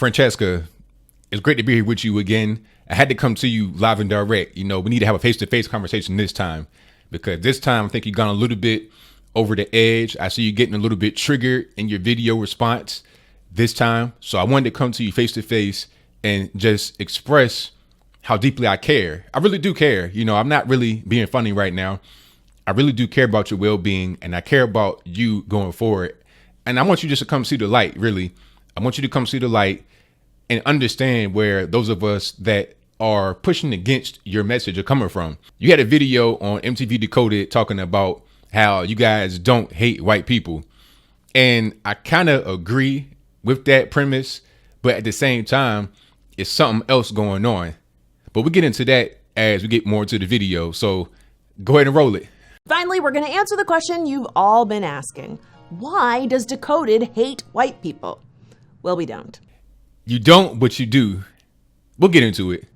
Franchesca, it's great to be here with you again. I had to come to you live and direct. We need to have a face-to-face conversation this time, because this time I think you've gone a little bit over the edge. I see you getting a little bit triggered in your video response this time. So I wanted to come to you face-to-face and just express how deeply I care. I really do care. I'm not really being funny right now. I really do care about your well-being, and I care about you going forward. And I want you just to come see the light, really. I want you to come see the light and understand where those of us that are pushing against your message are coming from. You had a video on MTV Decoded talking about how you guys don't hate white people. And I kind of agree with that premise, but at the same time, it's something else going on. But we'll get into that as we get more into the video. So go ahead and roll it. Finally, we're going to answer the question you've all been asking. Why does Decoded hate white people? Well, we don't. You don't, but you do. We'll get into it.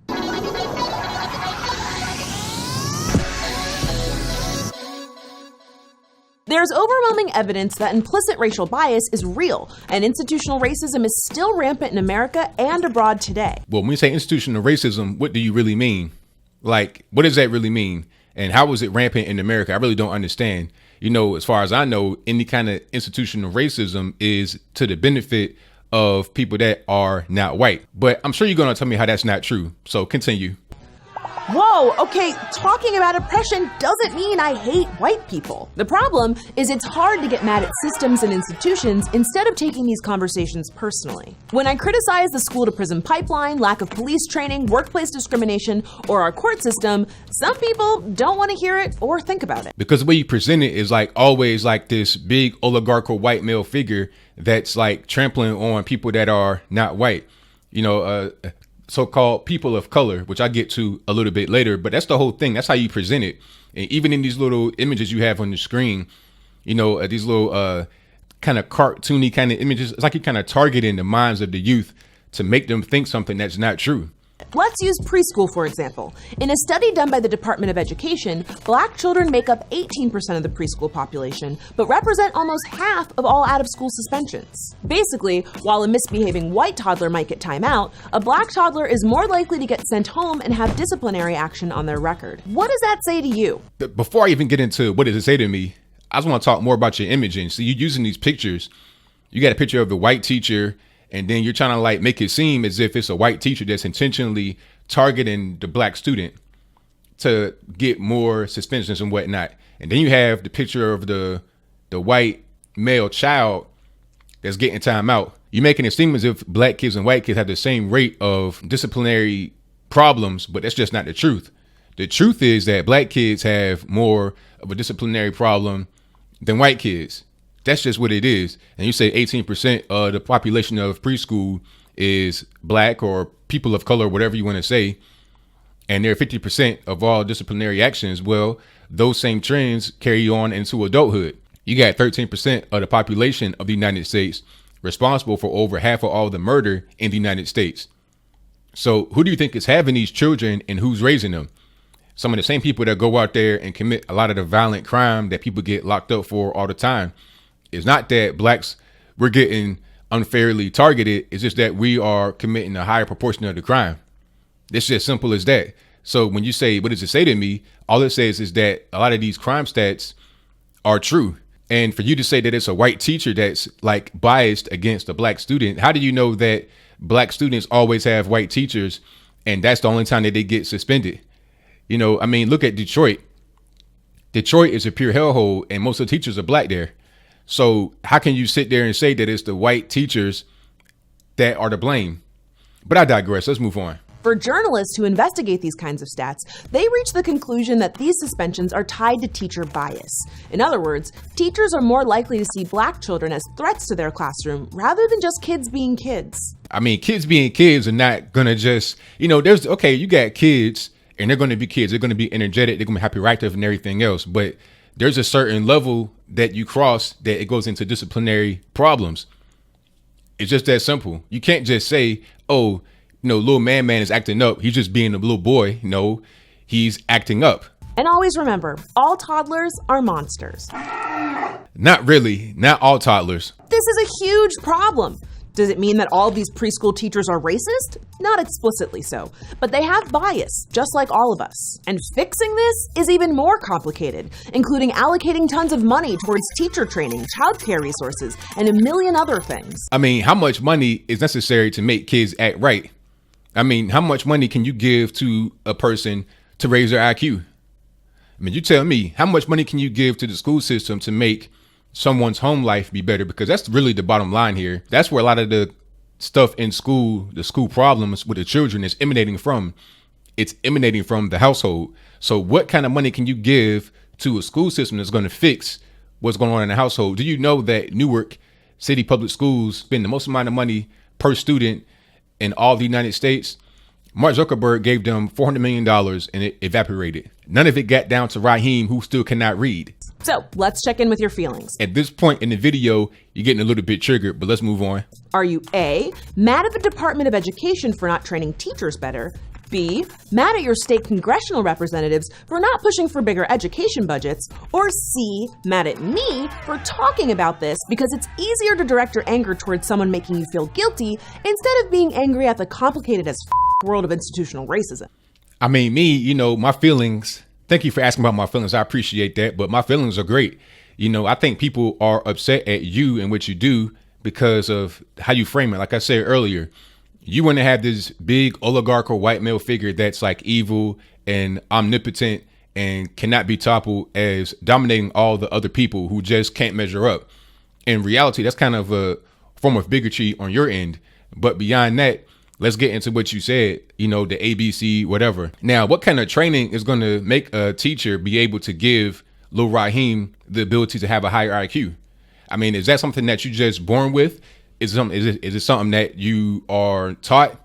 There's overwhelming evidence that implicit racial bias is real, and institutional racism is still rampant in America and abroad today. Well, when you say institutional racism, what do you really mean? Like, what does that really mean? And how is it rampant in America? I really don't understand. As far as I know, any kind of institutional racism is to the benefit of people that are not white. But I'm sure you're going to tell me how that's not true. So continue. Whoa, okay, talking about oppression doesn't mean I hate white people. The problem is it's hard to get mad at systems and institutions instead of taking these conversations personally. When I criticize the school-to-prison pipeline, lack of police training, workplace discrimination, or our court system, some people don't want to hear it or think about it. Because the way you present it is always this big oligarchical white male figure that's trampling on people that are not white. So-called people of color, which I get to a little bit later, but that's the whole thing. That's how you present it. And even in these little images you have on the screen, these little kind of cartoony kind of images, it's like you're kind of targeting the minds of the youth to make them think something that's not true. Let's use preschool, for example. In a study done by the Department of Education, Black children make up 18% of the preschool population, but represent almost half of all out-of-school suspensions. Basically, while a misbehaving white toddler might get time out, a Black toddler is more likely to get sent home and have disciplinary action on their record. What does that say to you? Before I even get into what does it say to me, I just want to talk more about your imaging. So you're using these pictures. You got a picture of the white teacher, and then you're trying to make it seem as if it's a white teacher that's intentionally targeting the Black student to get more suspensions and whatnot. And then you have the picture of the white male child that's getting time out. You're making it seem as if Black kids and white kids have the same rate of disciplinary problems, but that's just not the truth. The truth is that Black kids have more of a disciplinary problem than white kids. That's just what it is. And you say 18% of the population of preschool is Black or people of color, whatever you want to say. And they're 50% of all disciplinary actions. Well, those same trends carry on into adulthood. You got 13% of the population of the United States responsible for over half of all the murder in the United States. So who do you think is having these children and who's raising them? Some of the same people that go out there and commit a lot of the violent crime that people get locked up for all the time. It's not that Blacks, we're getting unfairly targeted. It's just that we are committing a higher proportion of the crime. It's just simple as that. So when you say, what does it say to me? All it says is that a lot of these crime stats are true. And for you to say that it's a white teacher that's biased against a Black student, how do you know that Black students always have white teachers and that's the only time that they get suspended? Look at Detroit. Detroit is a pure hellhole and most of the teachers are Black there. So how can you sit there and say that it's the white teachers that are to blame? But I digress. Let's move on. For journalists who investigate these kinds of stats, they reach the conclusion that these suspensions are tied to teacher bias. In other words, teachers are more likely to see Black children as threats to their classroom rather than just kids being kids. Kids being kids are not going to just, you got kids and they're going to be kids. They're going to be energetic. They're going to be hyperactive and everything else. But there's a certain level that you cross that it goes into disciplinary problems. It's just that simple. You can't just say, oh, little man is acting up. He's just being a little boy. No, he's acting up. And always remember, all toddlers are monsters. Not really. Not all toddlers. This is a huge problem. Does it mean that all of these preschool teachers are racist? Not explicitly so, but they have bias, just like all of us. And fixing this is even more complicated, including allocating tons of money towards teacher training, childcare resources, and a million other things. I mean, how much money is necessary to make kids act right? I mean, how much money can you give to a person to raise their IQ? I mean, you tell me, how much money can you give to the school system to make someone's home life be better? Because that's really the bottom line here. That's where a lot of the stuff in school, the school problems with the children is emanating from. It's emanating from the household. So what kind of money can you give to a school system that's going to fix what's going on in the household? Do you know that Newark City Public Schools spend the most amount of money per student in all the United States? Mark Zuckerberg gave them $400 million and it evaporated. None of it got down to Raheem, who still cannot read. So let's check in with your feelings. At this point in the video, you're getting a little bit triggered, but let's move on. Are you A, mad at the Department of Education for not training teachers better? B, mad at your state congressional representatives for not pushing for bigger education budgets? Or C, mad at me for talking about this because it's easier to direct your anger towards someone making you feel guilty instead of being angry at the complicated as world of institutional racism? I mean, me, my feelings, thank you for asking about my feelings. I appreciate that, but my feelings are great. I think people are upset at you and what you do because of how you frame it. Like I said earlier, you want to have this big oligarchical white male figure that's like evil and omnipotent and cannot be toppled as dominating all the other people who just can't measure up. In reality, that's kind of a form of bigotry on your end. But beyond that, let's get into what you said, the ABC, whatever. Now, what kind of training is going to make a teacher be able to give Lil Raheem the ability to have a higher IQ? I mean, is that something that you just born with? Is it something that you are taught?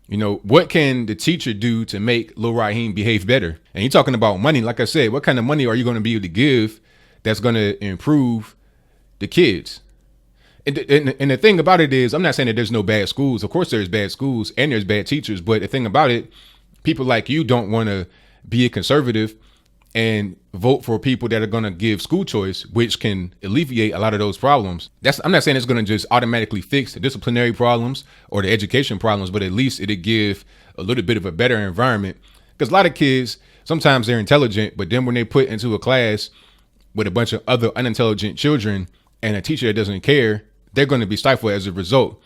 What can the teacher do to make Lil Raheem behave better? And you're talking about money. Like I said, what kind of money are you going to be able to give that's going to improve the kids? And the thing about it is, I'm not saying that there's no bad schools. Of course, there's bad schools and there's bad teachers. But the thing about it, people like you don't want to be a conservative and vote for people that are going to give school choice, which can alleviate a lot of those problems. I'm not saying it's going to just automatically fix the disciplinary problems or the education problems, but at least it'll give a little bit of a better environment. Because a lot of kids, sometimes they're intelligent, but then when they put into a class with a bunch of other unintelligent children and a teacher that doesn't care, they're going to be stifled as a result.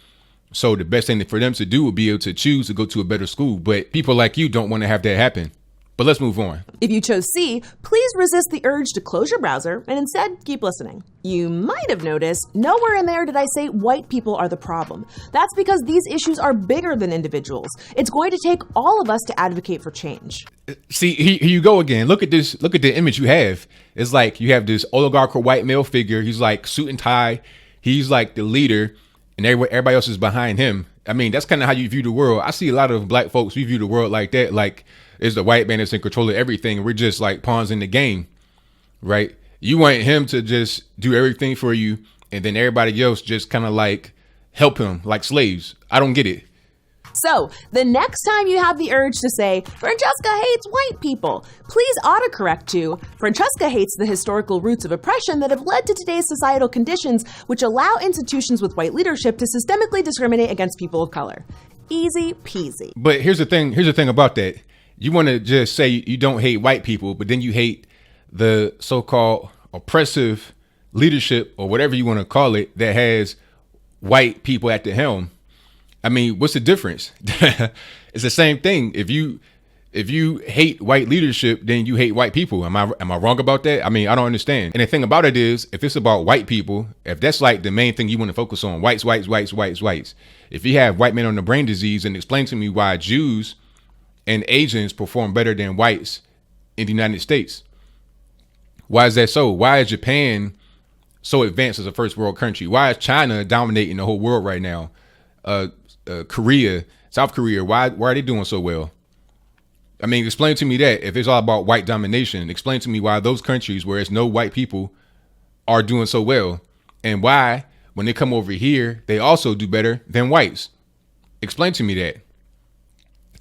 So the best thing for them to do would be able to choose to go to a better school. But people like you don't want to have that happen. But let's move on. If you chose C, please resist the urge to close your browser and instead keep listening. You might have noticed nowhere in there did I say white people are the problem. That's because these issues are bigger than individuals. It's going to take all of us to advocate for change. See, here you go again. Look at this. Look at the image you have. It's like you have this oligarchical white male figure. He's like suit and tie. He's like the leader and everybody else is behind him. I mean, that's kind of how you view the world. I see a lot of black folks, we view the world like that. Like it's the white man that's in control of everything. We're just like pawns in the game, right? You want him to just do everything for you. And then everybody else just kind of like help him like slaves. I don't get it. So the next time you have the urge to say, Franchesca hates white people, please autocorrect to, Franchesca hates the historical roots of oppression that have led to today's societal conditions which allow institutions with white leadership to systemically discriminate against people of color. Easy peasy. But here's the thing about that. You want to just say you don't hate white people, but then you hate the so-called oppressive leadership or whatever you want to call it that has white people at the helm. I mean, what's the difference? It's the same thing. If you hate white leadership, then you hate white people. Am I wrong about that? I mean, I don't understand. And the thing about it is, if it's about white people, if that's like the main thing you want to focus on, whites. If you have white men on the brain disease, and explain to me why Jews and Asians perform better than whites in the United States. Why is that so? Why is Japan so advanced as a first world country? Why is China dominating the whole world right now? Korea, South Korea, why are they doing so well? I mean, explain to me that. If it's all about white domination, explain to me why those countries where there's no white people are doing so well, and why when they come over here they also do better than whites. Explain to me that.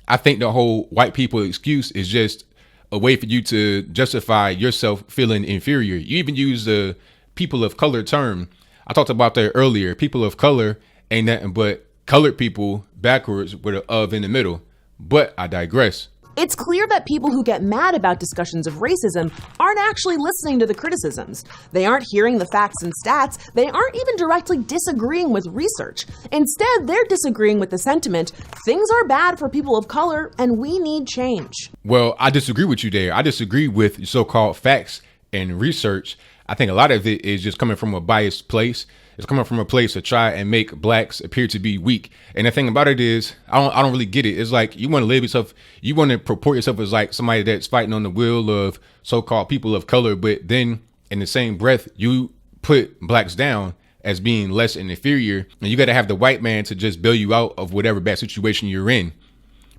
I think the whole white people excuse is just a way for you to justify yourself feeling inferior. You even use the people of color term. I talked about that earlier. People of color ain't nothing but colored people backwards with an of in the middle. But I digress. It's clear that people who get mad about discussions of racism aren't actually listening to the criticisms. They aren't hearing the facts and stats. They aren't even directly disagreeing with research. Instead, they're disagreeing with the sentiment, things are bad for people of color and we need change. Well, I disagree with you there. I disagree with so-called facts and research. I think a lot of it is just coming from a biased place. It's coming from a place to try and make blacks appear to be weak. And the thing about it is, I don't really get it. It's like you want to label yourself, you want to purport yourself as like somebody that's fighting on the will of so-called people of color, but then in the same breath, you put blacks down as being less and inferior. And you got to have the white man to just bail you out of whatever bad situation you're in.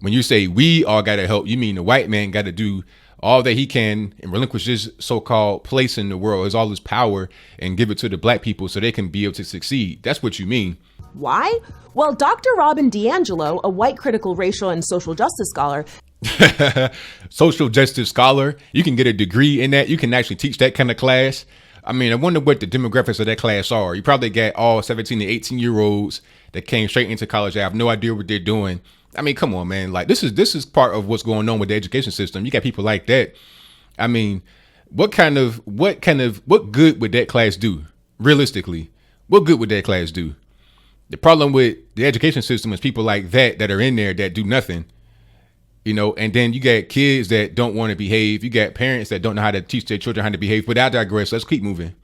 When you say we all got to help, you mean the white man got to do all that he can and relinquish his so-called place in the world, his all his power, and give it to the black people so they can be able to succeed. That's what you mean. Why? Well, Dr. Robyn DAngelo, a white critical racial and social justice scholar, social justice scholar, you can get a degree in that. You can actually teach that kind of class. I mean, I wonder what the demographics of that class are. You probably got all 17 to 18 year olds that came straight into college. I have no idea what they're doing. I mean, come on, man. Like this is part of what's going on with the education system. You got people like that. I mean, what good would that class do? Realistically, what good would that class do? The problem with the education system is people like that are in there that do nothing, you know, and then you got kids that don't want to behave. You got parents that don't know how to teach their children how to behave. But I digress. Let's keep moving.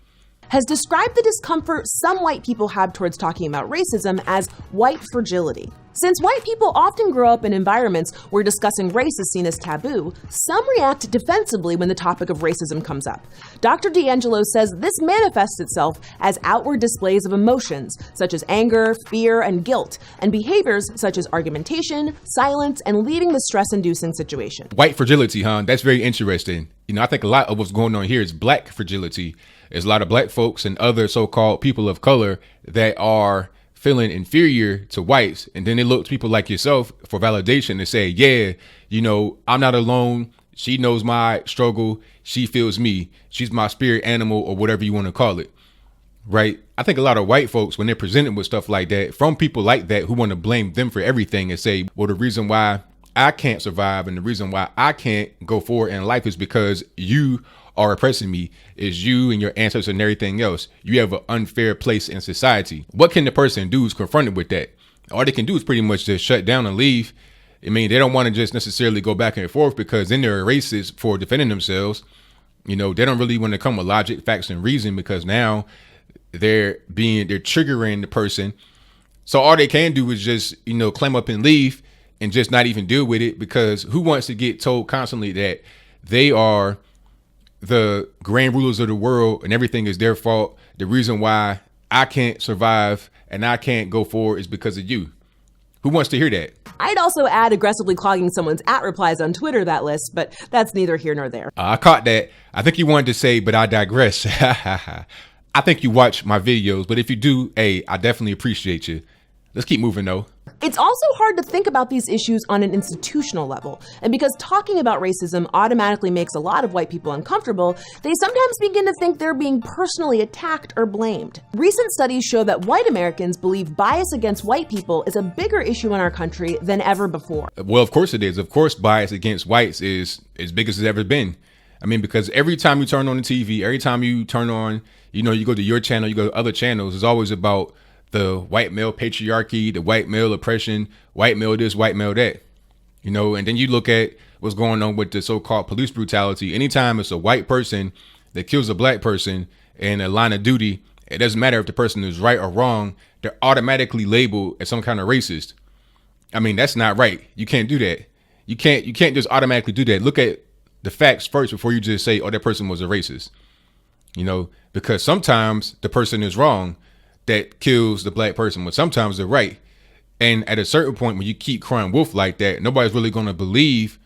Has described the discomfort some white people have towards talking about racism as white fragility. Since white people often grow up in environments where discussing race is seen as taboo, some react defensively when the topic of racism comes up. Dr. DAngelo says this manifests itself as outward displays of emotions, such as anger, fear, and guilt, and behaviors such as argumentation, silence, and leaving the stress-inducing situation. White fragility, huh? That's very interesting. You know, I think a lot of what's going on here is black fragility. There's a lot of black folks and other so-called people of color that are feeling inferior to whites. And then they look to people like yourself for validation to say, yeah, you know, I'm not alone. She knows my struggle. She feels me. She's my spirit animal or whatever you want to call it. Right. I think a lot of white folks, when they're presented with stuff like that from people like that who want to blame them for everything and say, well, the reason why I can't survive and the reason why I can't go forward in life is because you are oppressing me, is you and your ancestors and everything else. You have an unfair place in society. What can the person do who's confronted with that? All they can do is pretty much just shut down and leave. I mean, they don't want to just necessarily go back and forth because then they're racist for defending themselves. You know, they don't really want to come with logic, facts, and reason because now they're triggering the person. So all they can do is just, you know, climb up and leave and just not even deal with it, because who wants to get told constantly that they are the grand rulers of the world and everything is their fault? The reason why I can't survive and I can't go forward is because of you. Who wants to hear that? I'd also add aggressively clogging someone's @replies on Twitter that list, but that's neither here nor there. I caught that. I think you wanted to say, but I digress. I think you watch my videos, but if you do, hey, I definitely appreciate you. Let's keep moving though. It's also hard to think about these issues on an institutional level. And because talking about racism automatically makes a lot of white people uncomfortable, they sometimes begin to think they're being personally attacked or blamed. Recent studies show that white Americans believe bias against white people is a bigger issue in our country than ever before. Well, of course it is. Of course, bias against whites is as big as it's ever been. I mean, because every time you turn on the TV, every time you turn on, you know, you go to your channel, you go to other channels, it's always about the white male patriarchy, the white male oppression, white male this, white male that, you know. And then you look at what's going on with the so-called police brutality. Anytime it's a white person that kills a black person in a line of duty, it doesn't matter if the person is right or wrong, they're automatically labeled as some kind of racist. I mean, that's not right. You can't do that. You can't just automatically do that. Look at the facts first before you just say, oh, that person was a racist, you know, because sometimes the person is wrong that kills the black person, but sometimes they're right. And at a certain point, when you keep crying wolf like that, nobody's really going to believe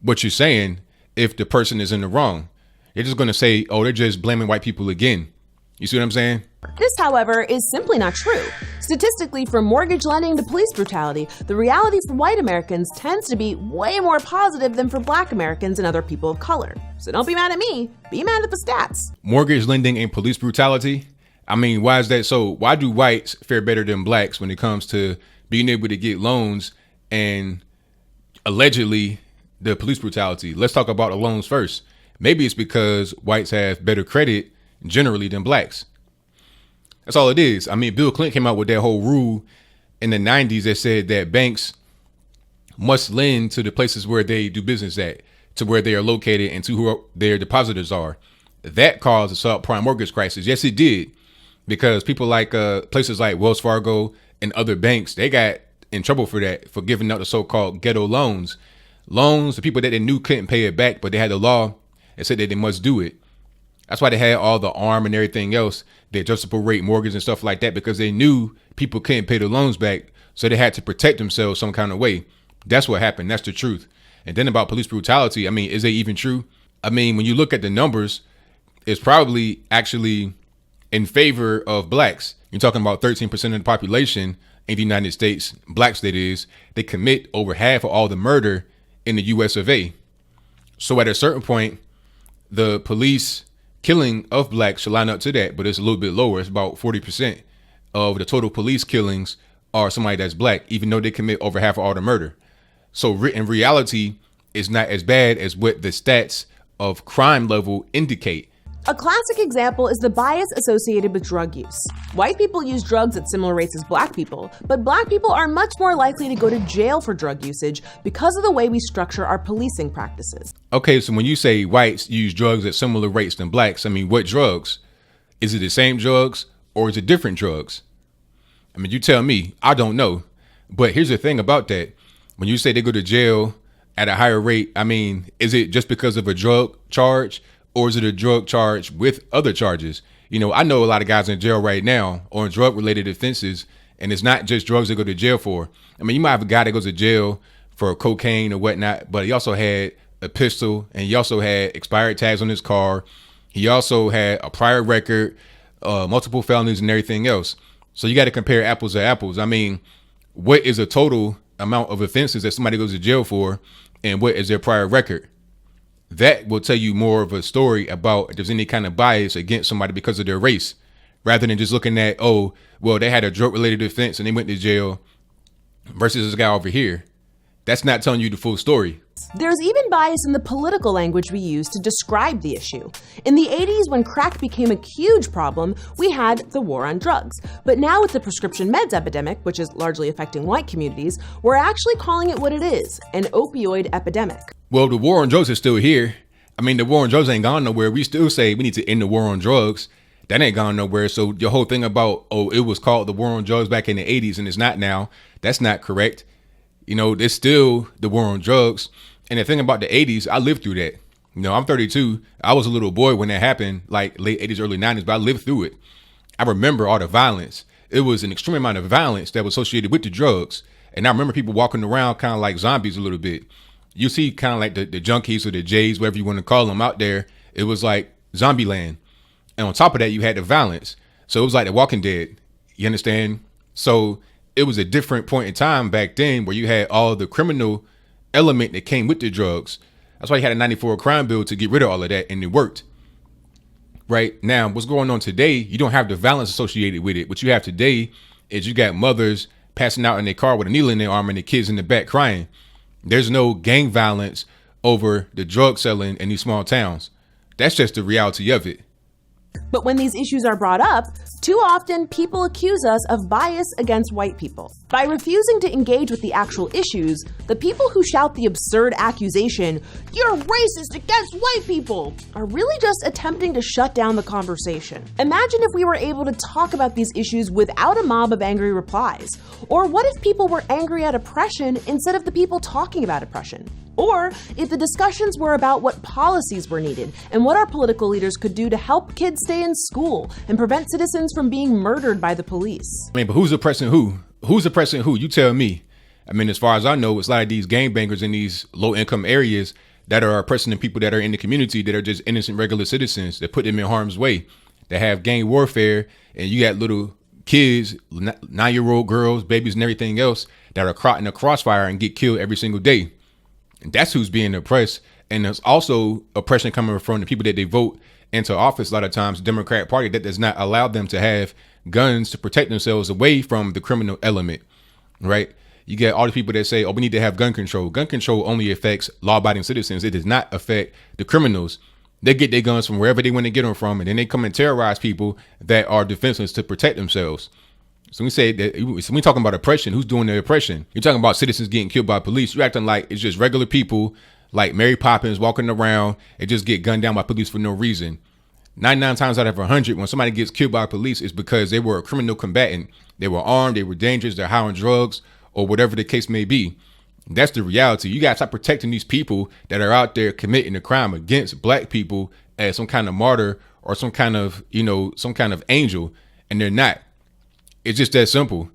what you're saying if the person is in the wrong. They're just going to say, oh, they're just blaming white people again. You see what I'm saying? This, however, is simply not true. Statistically, from mortgage lending to police brutality, the reality for white Americans tends to be way more positive than for black Americans and other people of color. So don't be mad at me, be mad at the stats. Mortgage lending and police brutality? I mean, why is that so? Why do whites fare better than blacks when it comes to being able to get loans and allegedly the police brutality? Let's talk about the loans first. Maybe it's because whites have better credit generally than blacks. That's all it is. I mean, Bill Clinton came out with that whole rule in the 90s that said that banks must lend to the places where they do business at, to where they are located, and to who their depositors are. That caused a subprime mortgage crisis. Yes, it did. Because people like places like Wells Fargo and other banks, they got in trouble for that, for giving out the so-called ghetto loans. Loans to people that they knew couldn't pay it back, but they had the law that said that they must do it. That's why they had all the arm and everything else, the adjustable rate mortgage and stuff like that, because they knew people couldn't pay the loans back. So they had to protect themselves some kind of way. That's what happened. That's the truth. And then about police brutality, I mean, is it even true? I mean, when you look at the numbers, it's probably actually in favor of blacks. You're talking about 13% of the population in the United States, blacks that is, they commit over half of all the murder in the US of A. So at a certain point, the police killing of blacks should line up to that, but it's a little bit lower. It's about 40% of the total police killings are somebody that's black, even though they commit over half of all the murder. So in reality, it's not as bad as what the stats of crime level indicate. A classic example is the bias associated with drug use. White people use drugs at similar rates as black people, but black people are much more likely to go to jail for drug usage because of the way we structure our policing practices. Okay, so when you say whites use drugs at similar rates than blacks, I mean, what drugs? Is it the same drugs or is it different drugs? I mean, you tell me. I don't know. But here's the thing about that. When you say they go to jail at a higher rate, I mean, is it just because of a drug charge? Or is it a drug charge with other charges? You know, I know a lot of guys in jail right now on drug related offenses, and it's not just drugs they go to jail for. I mean, you might have a guy that goes to jail for cocaine or whatnot, but he also had a pistol and he also had expired tags on his car. He also had a prior record, multiple felonies and everything else. So you got to compare apples to apples. I mean, what is a total amount of offenses that somebody goes to jail for and what is their prior record? That will tell you more of a story about if there's any kind of bias against somebody because of their race, rather than just looking at, oh, well, they had a drug related offense and they went to jail versus this guy over here. That's not telling you the full story. There's even bias in the political language we use to describe the issue. In the 80s, when crack became a huge problem, we had the war on drugs. But now with the prescription meds epidemic, which is largely affecting white communities, we're actually calling it what it is, an opioid epidemic. Well, the war on drugs is still here. I mean, the war on drugs ain't gone nowhere. We still say we need to end the war on drugs. That ain't gone nowhere. So your whole thing about, oh, it was called the war on drugs back in the 80s and it's not now, that's not correct. You know, there's still the war on drugs. And the thing about the 80s, I lived through that. You know, I'm 32. I was a little boy when that happened, like late 80s, early 90s, but I lived through it. I remember all the violence. It was an extreme amount of violence that was associated with the drugs. And I remember people walking around kind of like zombies a little bit. You see kind of like the junkies or the Jays, whatever you want to call them out there. It was like zombie land. And on top of that, you had the violence. So it was like The Walking Dead. You understand? So it was a different point in time back then where you had all the criminal element that came with the drugs. That's why you had a 94 crime bill to get rid of all of that, and it worked. Right now, what's going on today, you don't have the violence associated with it. What you have today is you got mothers passing out in their car with a needle in their arm and the kids in the back crying. There's no gang violence over the drug selling in these small towns. That's just the reality of it. But when these issues are brought up, too often people accuse us of bias against white people. By refusing to engage with the actual issues, the people who shout the absurd accusation, "You're racist against white people," are really just attempting to shut down the conversation. Imagine if we were able to talk about these issues without a mob of angry replies. Or what if people were angry at oppression instead of the people talking about oppression? Or if the discussions were about what policies were needed and what our political leaders could do to help kids stay in school and prevent citizens from being murdered by the police. I mean, but who's oppressing who? Who's oppressing who? You tell me. I mean, as far as I know, it's a lot of these gangbangers in these low income areas that are oppressing the people that are in the community that are just innocent, regular citizens that put them in harm's way, that have gang warfare. And you got little kids, 9-year-old girls, babies and everything else that are caught in a crossfire and get killed every single day. And that's who's being oppressed. And there's also oppression coming from the people that they vote into office a lot of times, the Democratic Party, that does not allow them to have guns to protect themselves away from the criminal element, right? You get all the people that say, oh, we need to have gun control. Gun control only affects law-abiding citizens. It does not affect the criminals. They get their guns from wherever they want to get them from, and then they come and terrorize people that are defenseless to protect themselves. So we say that when we talking about oppression, who's doing the oppression? You're talking about citizens getting killed by police. You're acting like it's just regular people like Mary Poppins walking around and just get gunned down by police for no reason. 99 times out of 100, when somebody gets killed by police, it's because they were a criminal combatant. They were armed, they were dangerous, they're high on drugs, or whatever the case may be. That's the reality. You gotta stop protecting these people that are out there committing a crime against black people as some kind of martyr or some kind of, some kind of angel, and they're not. It's just that simple.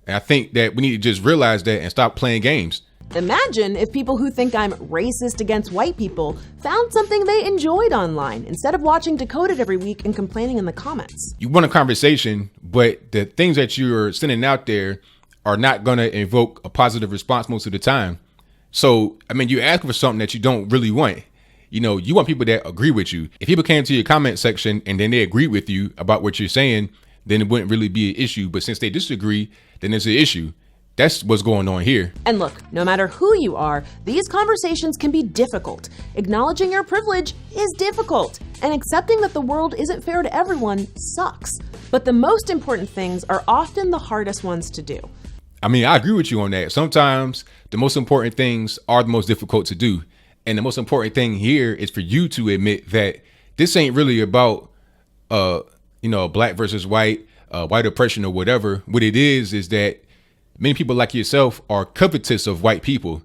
And I think that we need to just realize that and stop playing games. Imagine if people who think I'm racist against white people found something they enjoyed online instead of watching Decoded every week and complaining in the comments. You want a conversation, but the things that you're sending out there are not going to invoke a positive response most of the time. So, you ask for something that you don't really want. You want people that agree with you. If people came to your comment section and then they agree with you about what you're saying, then it wouldn't really be an issue. But since they disagree, then it's an issue. That's what's going on here. And look, no matter who you are, these conversations can be difficult. Acknowledging your privilege is difficult. And accepting that the world isn't fair to everyone sucks. But the most important things are often the hardest ones to do. I agree with you on that. Sometimes the most important things are the most difficult to do. And the most important thing here is for you to admit that this ain't really about, black versus white, white oppression or whatever. What it is that many people like yourself are covetous of white people.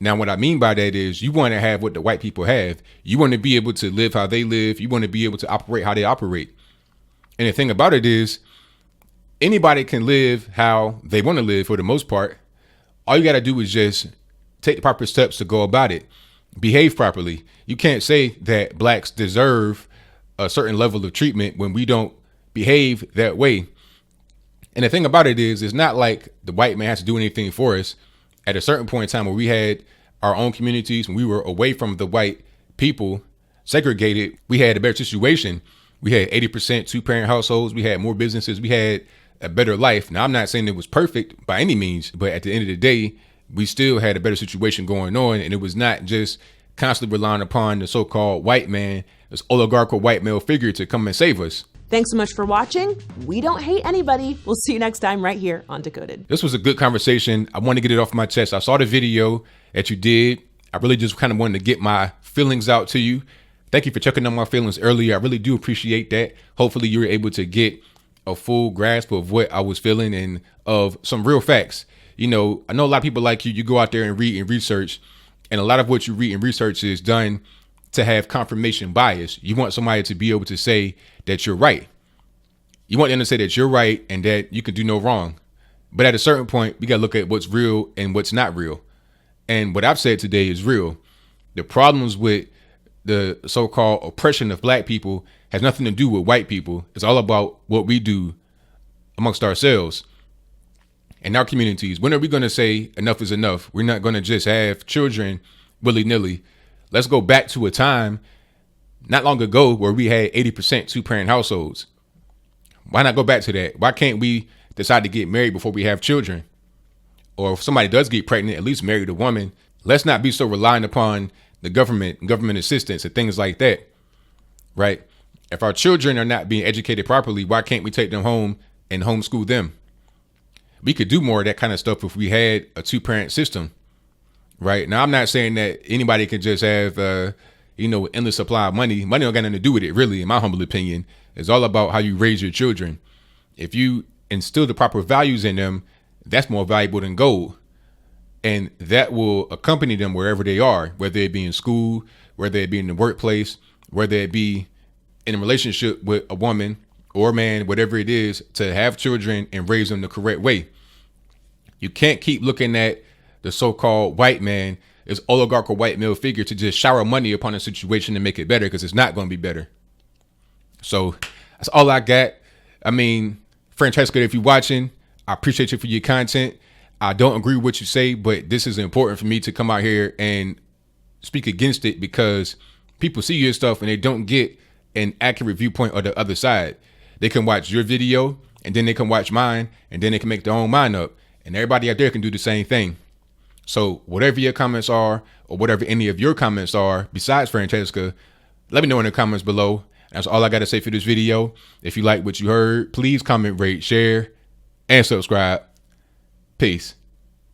Now, what I mean by that is you want to have what the white people have. You want to be able to live how they live. You want to be able to operate how they operate. And the thing about it is anybody can live how they want to live for the most part. All you got to do is just take the proper steps to go about it. Behave properly. You can't say that blacks deserve a certain level of treatment when we don't behave that way. And the thing about it is, it's not like the white man has to do anything for us. At a certain point in time where we had our own communities, when we were away from the white people, segregated, we had a better situation. We had 80% two-parent households. We had more businesses. We had a better life. Now, I'm not saying it was perfect by any means, but at the end of the day, we still had a better situation going on. And it was not just constantly relying upon the so-called white man, this oligarchical white male figure to come and save us. Thanks so much for watching. We don't hate anybody. We'll see you next time right here on Decoded. This was a good conversation. I want to get it off my chest. I saw the video that you did. I really just kind of wanted to get my feelings out to you. Thank you for checking on my feelings earlier. I really do appreciate that. Hopefully you were able to get a full grasp of what I was feeling and of some real facts. I know a lot of people like you go out there and read and research, and a lot of what you read and research is done to have confirmation bias. You want somebody to be able to say that you're right. You want them to say that you're right and that you can do no wrong. But at a certain point, we got to look at what's real and what's not real. And what I've said today is real. The problems with the so-called oppression of black people has nothing to do with white people. It's all about what we do amongst ourselves and our communities. When are we going to say enough is enough? We're not going to just have children willy-nilly. Let's go back to a time not long ago where we had 80% two-parent households. Why not go back to that? Why can't we decide to get married before we have children? Or if somebody does get pregnant, at least marry the woman. Let's not be so reliant upon the government assistance and things like that, right? If our children are not being educated properly, why can't we take them home and homeschool them? We could do more of that kind of stuff if we had a two-parent system, right? Now, I'm not saying that anybody can just have, endless supply of money. Money don't got nothing to do with it, really, in my humble opinion. It's all about how you raise your children. If you instill the proper values in them, that's more valuable than gold. And that will accompany them wherever they are, whether it be in school, whether it be in the workplace, whether it be in a relationship with a woman or a man, whatever it is, to have children and raise them the correct way. You can't keep looking at the so-called white man as oligarchical white male figure to just shower money upon a situation and make it better, because it's not going to be better. So that's all I got. Franchesca, if you're watching, I appreciate you for your content. I don't agree with what you say, but this is important for me to come out here and speak against it, because people see your stuff and they don't get an accurate viewpoint of the other side. They can watch your video and then they can watch mine and then they can make their own mind up. And everybody out there can do the same thing. So whatever your comments are, or whatever any of your comments are, besides Franchesca, let me know in the comments below. That's all I got to say for this video. If you like what you heard, please comment, rate, share, and subscribe. Peace.